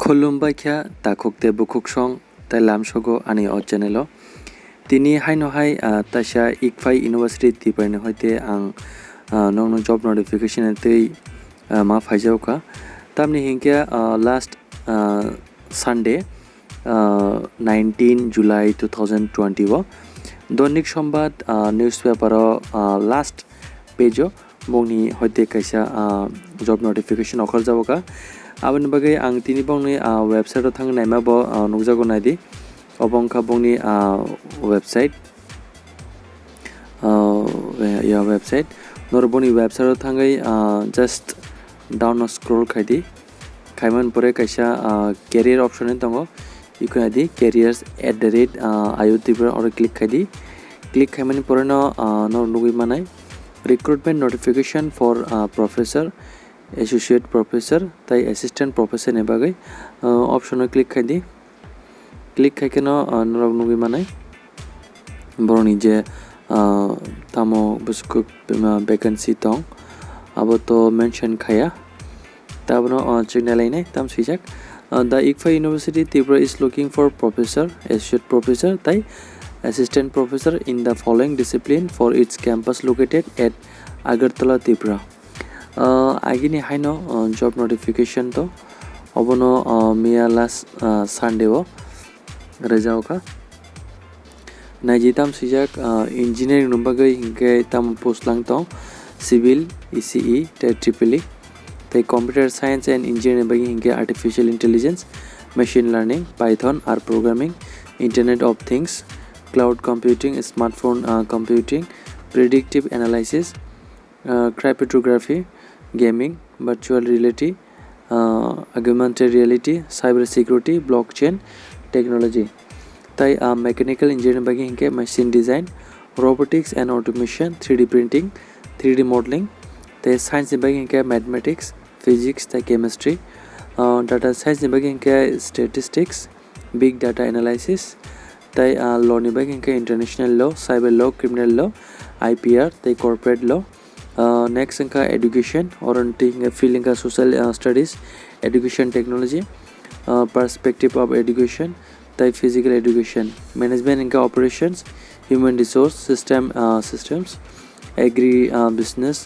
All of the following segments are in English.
खुलुमबाय ख्या ताखुकते बुखुकसं tai lamsogo ani o channel tini haino hai tasha ikfai university tipaine hoite ang nong job notification tei ma phaijau ka tamni hingke last Sunday 19 July 2020 o donik sombad newspaper last page o bongni hoite kaisa job notification okhal jabo ka aboni bagai ang tini bongni website o thang naima bo nukjago naidi obongka bongni website ya website norboni website o thangai just down scroll khaidi khaiman pore kaisa career option tongo ikunadi careers@iotibra or click khaidi click khaimani pore no nor nugui manai recruitment notification for professor associate professor tai assistant professor ne bagai option click khaidi click khaikeno norok nugi manai boroni je tamo busku vacancy tong abo to mention khaya tabno signal ine tam sijak the ICFA University Tripura is looking for professor associate professor tai assistant professor in the following discipline for its campus located at Agartala Tripura agini haino job notification to obono mia last Sunday o rezauka najitam sijak engineering numbagai hingke tam post lang to civil ECE triple tai computer science and engineering bagi hingke artificial intelligence machine learning python r programming internet of things cloud computing smartphone computing predictive analysis cryptography gaming virtual reality augmented reality cyber security blockchain technology tai mechanical engineering bagi hingke machine design robotics and automation 3D printing 3D modeling tai science bagi hingke mathematics physics tai chemistry data science bagi hingke statistics big data analysis tai law ni bagi hingke international law cyber law criminal law IPR tai corporate law next hingka education orienting feeling social studies education technology perspective of education tai physical education management and operations human resource systems agri business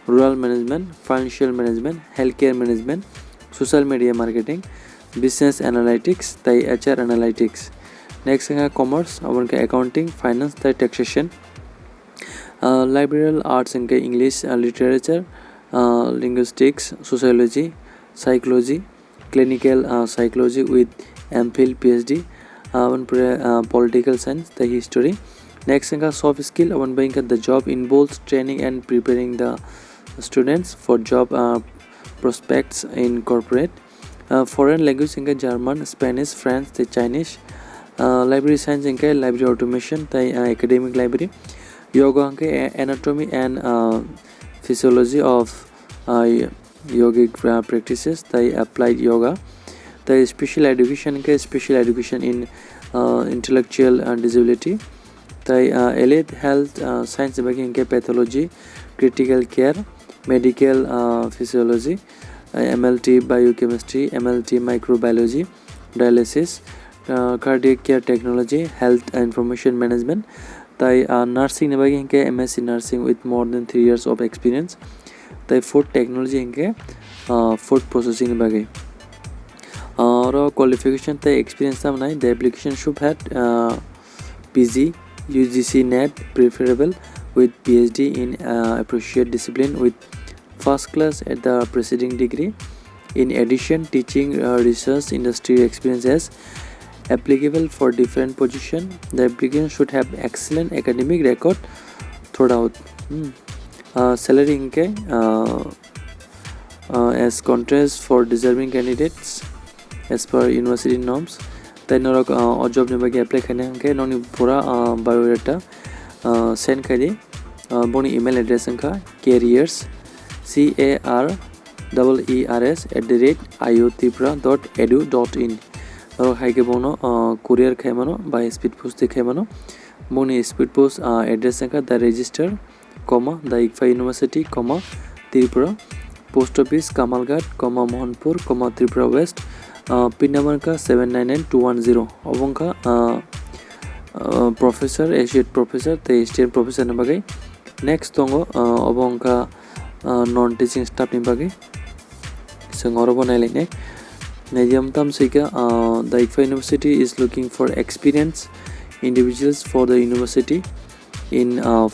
rural management financial management healthcare management social media marketing business analytics tai HR analytics next commerce accounting finance tai taxation liberal arts and English literature linguistics sociology psychology clinical psychology with MPhil PhD political science the history next soft skill the job involves training and preparing the students for job prospects in corporate foreign language German Spanish French the Chinese library science library automation the academic library yoga anatomy and physiology of yogic practices the applied yoga the special education in intellectual disability the allied health science pathology critical care medical physiology MLT biochemistry MLT microbiology dialysis cardiac care technology health information management tai nursing MSc nursing with more than 3 years of experience tai food technology food processing bagi ro qualification tai experience tam nai the application should have PG UGC NET preferable with PhD in appropriate discipline with first class at the preceding degree in addition teaching research industry experience as applicable for different position the applicant should have excellent academic record throughout salary as contrast for deserving candidates as per university norms tai norok job ne bagi apply khane noni pura biodata send khadi boni email address careers careers@iotipra.edu.in aro haike bono courier khaimano by speed post khaimano boni speed post address the register the ICFA University Tripura post office Kamalghat Mohanpur Tripura West pin number का 799210 अबंका professor associate professor ते state professor ने बागै next दंगो अबंका none teaching staff नि बागै जों अरबो नायलायनाय नैजियाम तामसिका the ICFA University is looking for experienced individuals for the university in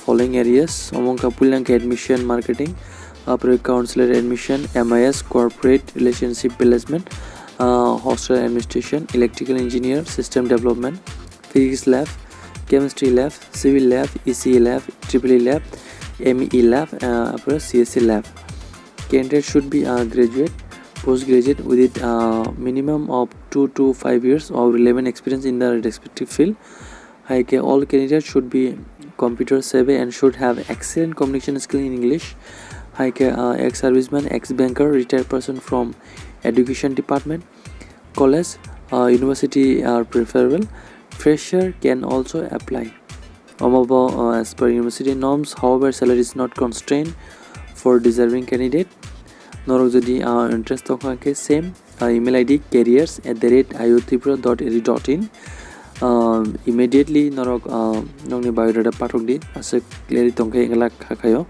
following areas अबंका पुलंका admission marketing counselor admission MIS corporate relationship management hostel administration electrical engineer system development physics lab chemistry lab civil lab ECE lab EEE lab MEE lab CSE lab. Candidate should be a graduate postgraduate with a minimum of 2 to 5 years of relevant experience in the respective field. All candidates should be computer savvy and should have excellent communication skill in English. Ex-serviceman, ex-banker, retired person from education department, college, university are preferable. Fresher can also apply. As per university norms, however, salary is not constrained for deserving candidate. Norok jodi interest thokake same email ID careers@iotripura.edu.in immediately norok nongni biodata pathok di ase clearly tongke engla khakayo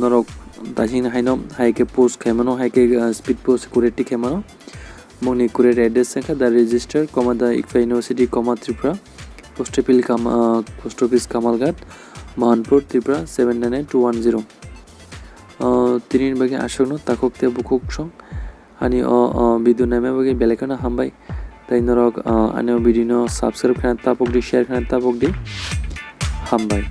norok dajing haino haike post khaimano haike speed post correct khaimano moni correct address ka the register the ICFA University Tripura post office Kamalghat Mahanpur Tripura 799210 tinin bagi asokno takokte bukuk song ani video name bagi belekana hambai tai norok ano video subscribe khana tapok di share khana tapok di hambai.